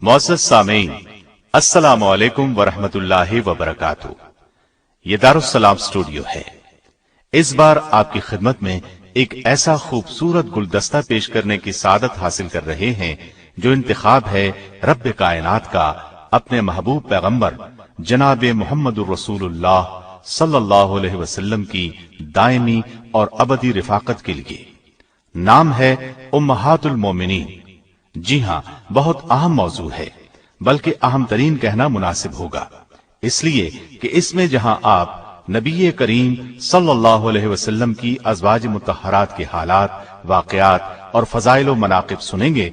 معزز سامعین، السلام علیکم ورحمۃ اللہ وبرکاتہ۔ یہ دارالسلام اسٹوڈیو ہے۔ اس بار آپ کی خدمت میں ایک ایسا خوبصورت گلدستہ پیش کرنے کی سعادت حاصل کر رہے ہیں جو انتخاب ہے رب کائنات کا اپنے محبوب پیغمبر جناب محمد الرسول اللہ صلی اللہ علیہ وسلم کی دائمی اور ابدی رفاقت کے لیے۔ نام ہے امہات المومنین۔ جی ہاں، بہت اہم موضوع ہے، بلکہ اہم ترین کہنا مناسب ہوگا، اس لیے کہ اس میں جہاں آپ نبی کریم صلی اللہ علیہ وسلم کی ازواج مطہرات کے حالات، واقعات اور فضائل و مناقب سنیں گے،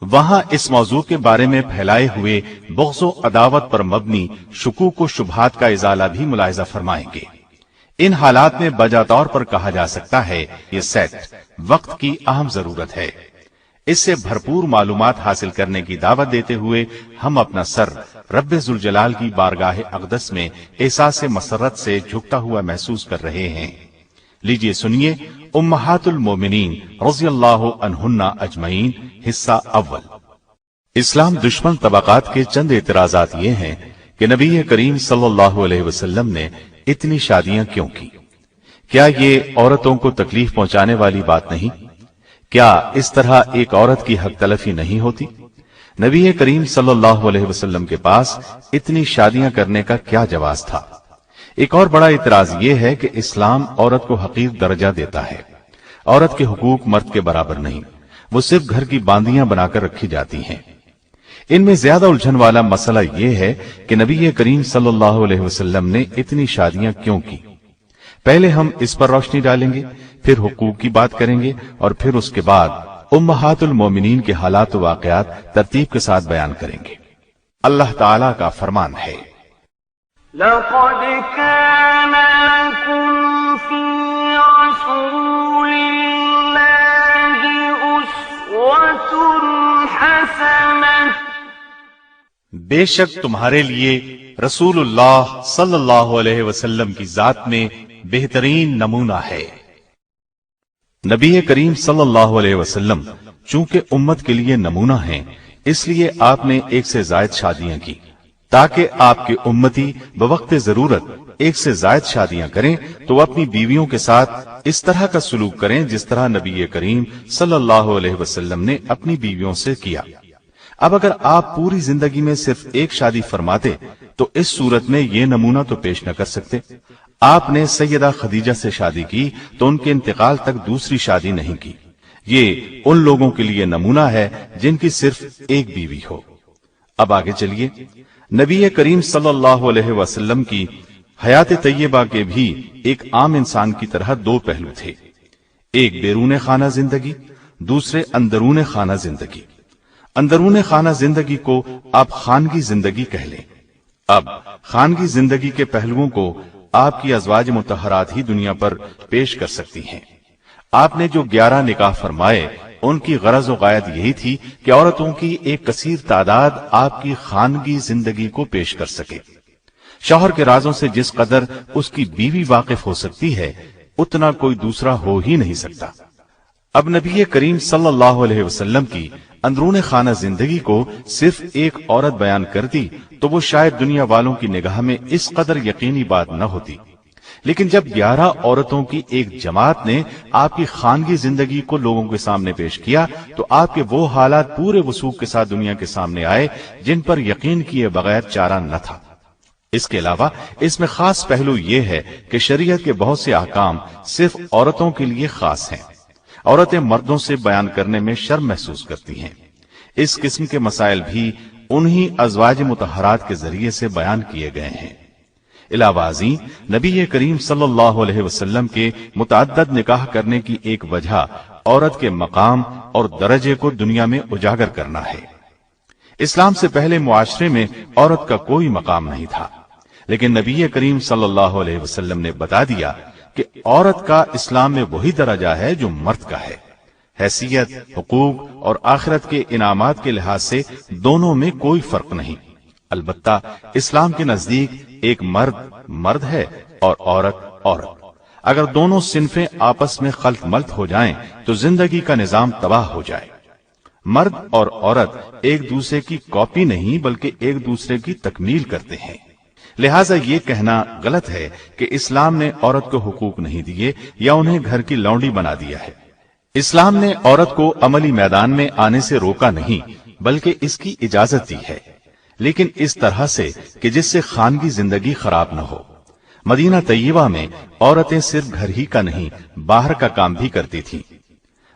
وہاں اس موضوع کے بارے میں پھیلائے ہوئے بغض و عداوت پر مبنی شکوک و شبہات کا ازالہ بھی ملاحظہ فرمائیں گے۔ ان حالات میں بجا طور پر کہا جا سکتا ہے یہ سیٹ وقت کی اہم ضرورت ہے۔ اس سے بھرپور معلومات حاصل کرنے کی دعوت دیتے ہوئے ہم اپنا سر رب ذوالجلال کی بارگاہ اقدس میں احساس مسرت سے جھکتا ہوا محسوس کر رہے ہیں۔ لیجئے سنیے امہات المومنین رضی اللہ عنہن اجمعین، حصہ اول۔ اسلام دشمن طبقات کے چند اعتراضات یہ ہیں کہ نبی کریم صلی اللہ علیہ وسلم نے اتنی شادیاں کیوں کی؟ کیا یہ عورتوں کو تکلیف پہنچانے والی بات نہیں؟ کیا اس طرح ایک عورت کی حق تلفی نہیں ہوتی؟ نبی کریم صلی اللہ علیہ وسلم کے پاس اتنی شادیاں کرنے کا کیا جواز تھا؟ ایک اور بڑا اعتراض یہ ہے کہ اسلام عورت کو حقیر درجہ دیتا ہے۔ عورت کے حقوق مرد کے برابر نہیں، وہ صرف گھر کی باندیاں بنا کر رکھی جاتی ہیں۔ ان میں زیادہ الجھن والا مسئلہ یہ ہے کہ نبی کریم صلی اللہ علیہ وسلم نے اتنی شادیاں کیوں کی؟ پہلے ہم اس پر روشنی ڈالیں گے، پھر حقوق کی بات کریں گے، اور پھر اس کے بعد امہات المومنین کے حالات و واقعات ترتیب کے ساتھ بیان کریں گے۔ اللہ تعالی کا فرمان ہے، لَقَدْ كَانَ لَكُمْ فِي رَسُولِ اللَّهِ أُسْوَةٌ حَسَنَةٌ۔ بے شک تمہارے لیے رسول اللہ صلی اللہ علیہ وسلم کی ذات میں بہترین نمونہ ہے۔ نبی کریم صلی اللہ علیہ وسلم چونکہ امت کے لیے نمونہ ہیں، اس لیے آپ نے ایک سے زائد شادیاں کی، تاکہ آپ کے امتی بوقت ضرورت ایک سے زائد شادیاں کریں تو اپنی بیویوں کے ساتھ اس طرح کا سلوک کریں جس طرح نبی کریم صلی اللہ علیہ وسلم نے اپنی بیویوں سے کیا۔ اب اگر آپ پوری زندگی میں صرف ایک شادی فرماتے تو اس صورت میں یہ نمونہ تو پیش نہ کر سکتے۔ آپ نے سیدہ خدیجہ سے شادی کی تو ان کے انتقال تک دوسری شادی نہیں کی۔ یہ ان لوگوں کے لیے نمونہ ہے جن کی صرف ایک بیوی ہو۔ اب آگے چلیے، نبی کریم صلی اللہ علیہ وسلم کی حیات طیبہ کے بھی ایک عام انسان کی طرح دو پہلو تھے، ایک بیرون خانہ زندگی، دوسرے اندرون خانہ زندگی۔ اندرون خانہ زندگی کو آپ خانگی زندگی کہہ لیں۔ اب خانگی زندگی کے پہلوؤں کو آپ کی ازواج مطہرات ہی دنیا پر پیش کر سکتی ہیں۔ آپ نے جو 11 نکاح فرمائے، ان کی غرض و غایت یہی تھی کہ عورتوں کی ایک کثیر تعداد آپ کی خانگی زندگی کو پیش کر سکے۔ شوہر کے رازوں سے جس قدر اس کی بیوی واقف ہو سکتی ہے، اتنا کوئی دوسرا ہو ہی نہیں سکتا۔ اب نبی کریم صلی اللہ علیہ وسلم کی اندرون خانہ زندگی کو صرف ایک عورت بیان کرتی تو وہ شاید دنیا والوں کی نگاہ میں اس قدر یقینی بات نہ ہوتی، لیکن جب 11 عورتوں کی ایک جماعت نے آپ کی خانگی زندگی کو لوگوں کے سامنے پیش کیا تو آپ کے وہ حالات پورے وثوق کے ساتھ دنیا کے سامنے آئے جن پر یقین کیے بغیر چارہ نہ تھا۔ اس کے علاوہ اس میں خاص پہلو یہ ہے کہ شریعت کے بہت سے احکام صرف عورتوں کے لیے خاص ہیں۔ عورتیں مردوں سے بیان کرنے میں شرم محسوس کرتی ہیں۔ اس قسم کے مسائل بھی انہی ازواج مطہرات کے ذریعے سے بیان کیے گئے ہیں۔ علاوہ ازیں نبی کریم صلی اللہ علیہ وسلم کے متعدد نکاح کرنے کی ایک وجہ عورت کے مقام اور درجے کو دنیا میں اجاگر کرنا ہے۔ اسلام سے پہلے معاشرے میں عورت کا کوئی مقام نہیں تھا، لیکن نبی کریم صلی اللہ علیہ وسلم نے بتا دیا کہ عورت کا اسلام میں وہی درجہ ہے جو مرد کا ہے۔ حیثیت، حقوق اور آخرت کے انعامات کے لحاظ سے دونوں میں کوئی فرق نہیں۔ البتہ اسلام کے نزدیک ایک مرد مرد ہے اور عورت عورت۔ اگر دونوں صنفیں آپس میں خلط ملط ہو جائیں تو زندگی کا نظام تباہ ہو جائے۔ مرد اور عورت ایک دوسرے کی کاپی نہیں بلکہ ایک دوسرے کی تکمیل کرتے ہیں، لہٰذا یہ کہنا غلط ہے کہ اسلام نے عورت کو حقوق نہیں دیے یا انہیں گھر کی لونڈی بنا دیا ہے۔ اسلام نے عورت کو عملی میدان میں آنے سے روکا نہیں بلکہ اس کی اجازت دی ہے، لیکن اس طرح سے کہ جس سے خانگی زندگی خراب نہ ہو۔ مدینہ طیبہ میں عورتیں صرف گھر ہی کا نہیں باہر کا کام بھی کرتی تھیں۔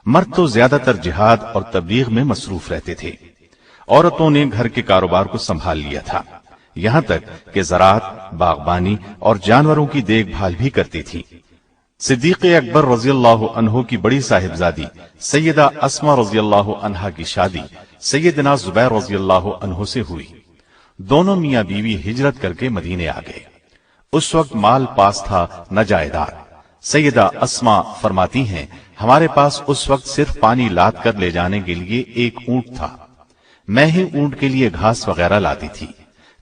مرد تو زیادہ تر جہاد اور تبلیغ میں مصروف رہتے تھے، عورتوں نے گھر کے کاروبار کو سنبھال لیا تھا، یہاں تک کہ زراعت، باغبانی اور جانوروں کی دیکھ بھال بھی کرتی تھی۔ صدیق اکبر رضی اللہ عنہ کی بڑی صاحبزادی سیدہ اسما رضی اللہ عنہا کی شادی سیدنا زبیر رضی اللہ عنہ سے ہوئی۔ دونوں میاں بیوی ہجرت کر کے مدینے آ گئے۔ اس وقت مال پاس تھا نہ جائیداد۔ سیدہ اسما فرماتی ہیں، ہمارے پاس اس وقت صرف پانی لاد کر لے جانے کے لیے ایک اونٹ تھا، میں ہی اونٹ کے لیے گھاس وغیرہ لاتی تھی،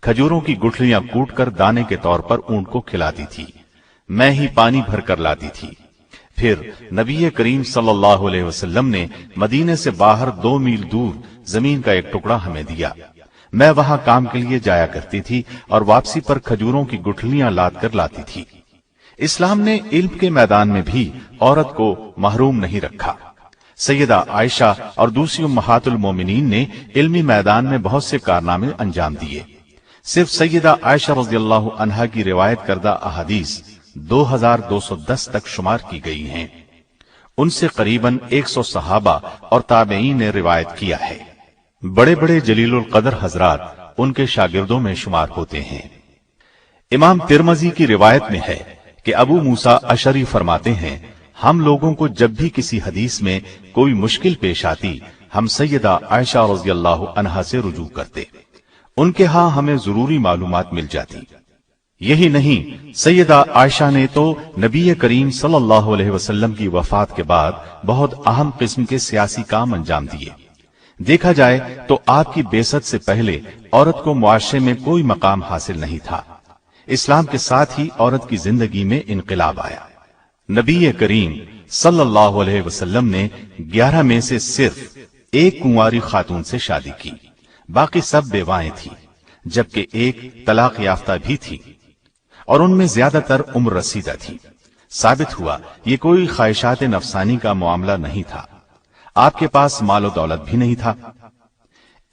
کھجوروں کی گٹھلیاں کوٹ کر دانے کے طور پر اونٹ کو کھلاتی تھی، میں ہی پانی بھر کر لاتی تھی۔ پھر نبی کریم صلی اللہ علیہ وسلم نے مدینے سے باہر 2 میل دور زمین کا ایک ٹکڑا ہمیں دیا، میں وہاں کام کے لیے جایا کرتی تھی اور واپسی پر کھجوروں کی گٹھلیاں لاد کر لاتی تھی۔ اسلام نے علم کے میدان میں بھی عورت کو محروم نہیں رکھا۔ سیدہ عائشہ اور دوسری امہات المومنین نے علمی میدان میں بہت سے کارنامے انجام دیے۔ صرف سیدہ عائشہ رضی اللہ عنہا کی روایت کردہ احادیث 2210 تک شمار کی گئی ہیں۔ ان سے قریباً 100 صحابہ اور تابعین نے روایت کیا ہے۔ بڑے بڑے جلیل القدر حضرات ان کے شاگردوں میں شمار ہوتے ہیں۔ امام ترمذی کی روایت میں ہے کہ ابو موسیٰ اشعری فرماتے ہیں، ہم لوگوں کو جب بھی کسی حدیث میں کوئی مشکل پیش آتی ہم سیدہ عائشہ رضی اللہ عنہا سے رجوع کرتے، ان کے ہاں ہمیں ضروری معلومات مل جاتی۔ یہی نہیں، سیدہ عائشہ نے تو نبی کریم صلی اللہ علیہ وسلم کی وفات کے بعد بہت اہم قسم کے سیاسی کام انجام دیے۔ دیکھا جائے تو آپ کی بعثت سے پہلے عورت کو معاشرے میں کوئی مقام حاصل نہیں تھا۔ اسلام کے ساتھ ہی عورت کی زندگی میں انقلاب آیا۔ نبی کریم صلی اللہ علیہ وسلم نے 11 میں سے صرف ایک کنواری خاتون سے شادی کی، باقی سب بیوائیں تھیں، جبکہ ایک طلاق یافتہ بھی تھی، اور ان میں زیادہ تر عمر رسیدہ تھی۔ ثابت ہوا یہ کوئی خواہشات نفسانی کا معاملہ نہیں تھا۔ آپ کے پاس مال و دولت بھی نہیں تھا،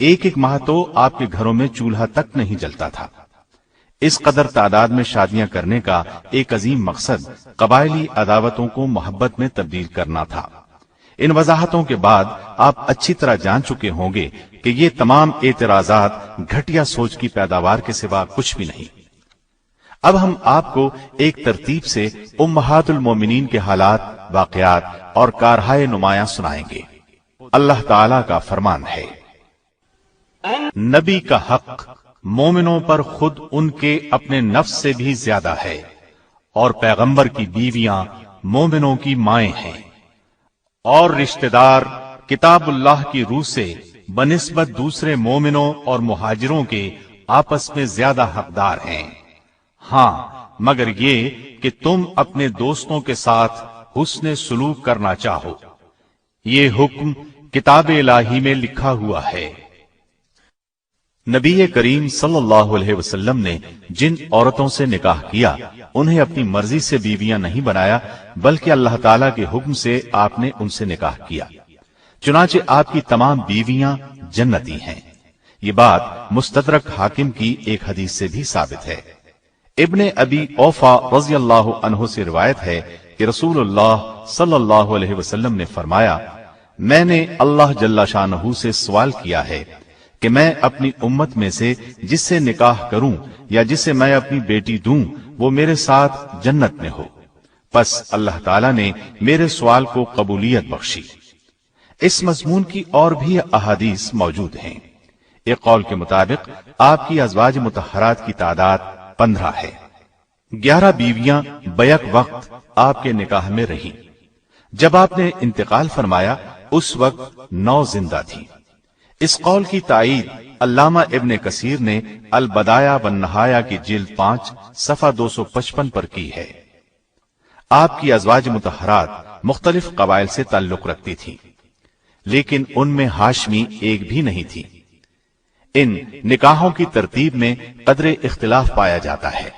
ایک ماہ تو آپ کے گھروں میں چولہا تک نہیں جلتا تھا۔ اس قدر تعداد میں شادیاں کرنے کا ایک عظیم مقصد قبائلی عداوتوں کو محبت میں تبدیل کرنا تھا۔ ان وضاحتوں کے بعد آپ اچھی طرح جان چکے ہوں گے کہ یہ تمام اعتراضات گھٹیا سوچ کی پیداوار کے سوا کچھ بھی نہیں۔ اب ہم آپ کو ایک ترتیب سے امہات المومنین کے حالات، واقعات اور کارہائے نمایاں سنائیں گے۔ اللہ تعالی کا فرمان ہے، نبی کا حق مومنوں پر خود ان کے اپنے نفس سے بھی زیادہ ہے، اور پیغمبر کی بیویاں مومنوں کی مائیں ہیں، اور رشتہ دار کتاب اللہ کی روح سے بنسبت دوسرے مومنوں اور مہاجروں کے آپس میں زیادہ حقدار ہیں، ہاں مگر یہ کہ تم اپنے دوستوں کے ساتھ حسن سلوک کرنا چاہو، یہ حکم کتاب الہی میں لکھا ہوا ہے۔ نبی کریم صلی اللہ علیہ وسلم نے جن عورتوں سے نکاح کیا انہیں اپنی مرضی سے بیویاں نہیں بنایا، بلکہ اللہ تعالیٰ کے حکم سے آپ نے ان سے نکاح کیا، چنانچہ آپ کی تمام بیویاں جنتی ہیں۔ یہ بات مستدرک حاکم کی ایک حدیث سے بھی ثابت ہے۔ ابن ابی اوفا رضی اللہ عنہ سے روایت ہے کہ رسول اللہ صلی اللہ علیہ وسلم نے فرمایا، میں نے اللہ جل شانہ سے سوال کیا ہے کہ میں اپنی امت میں سے جس سے نکاح کروں یا جسے میں اپنی بیٹی دوں وہ میرے ساتھ جنت میں ہو، پس اللہ تعالیٰ نے میرے سوال کو قبولیت بخشی۔ اس مضمون کی اور بھی احادیث موجود ہیں۔ ایک قول کے مطابق آپ کی ازواج مطہرات کی تعداد 15 ہے۔ 11 بیویاں بیک وقت آپ کے نکاح میں رہیں۔ جب آپ نے انتقال فرمایا اس وقت 9 زندہ تھیں۔ اس قول کی تائید علامہ ابن کثیر نے البدایہ والنہایہ کی جلد 5 صفحہ 255 پر کی ہے۔ آپ کی ازواج مطہرات مختلف قبائل سے تعلق رکھتی تھیں، لیکن ان میں ہاشمی ایک بھی نہیں تھی۔ ان نکاحوں کی ترتیب میں قدر اختلاف پایا جاتا ہے۔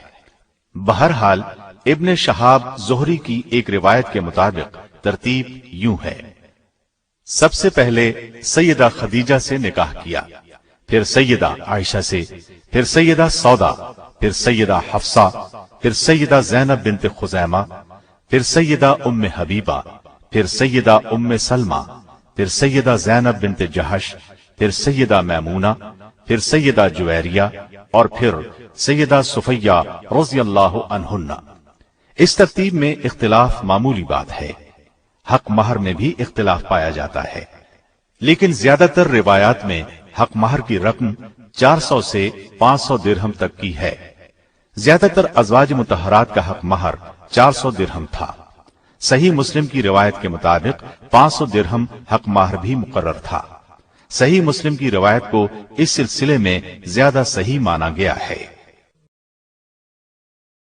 بہرحال ابن شہاب زہری کی ایک روایت کے مطابق ترتیب یوں ہے: سب سے پہلے سیدہ خدیجہ سے نکاح کیا، پھر سیدہ عائشہ سے، پھر سیدہ سودا، پھر سیدہ حفصہ، پھر سیدہ زینب بنت خزیمہ، پھر سیدہ ام حبیبہ، پھر سیدہ ام سلمہ، پھر سیدہ زینب بنت جہش، پھر سیدہ میمونہ، پھر سیدہ جویریہ، اور پھر سیدہ صفیہ رضی اللہ عنہن۔ اس ترتیب میں اختلاف معمولی بات ہے۔ حق مہر میں بھی اختلاف پایا جاتا ہے، لیکن زیادہ تر روایات میں حق مہر کی رقم 400 سے 500 درہم تک کی ہے۔ زیادہ تر ازواج مطہرات کا حق مہر 400 درہم تھا۔ صحیح مسلم کی روایت کے مطابق 500 درہم حق مہر بھی مقرر تھا۔ صحیح مسلم کی روایت کو اس سلسلے میں زیادہ صحیح مانا گیا ہے۔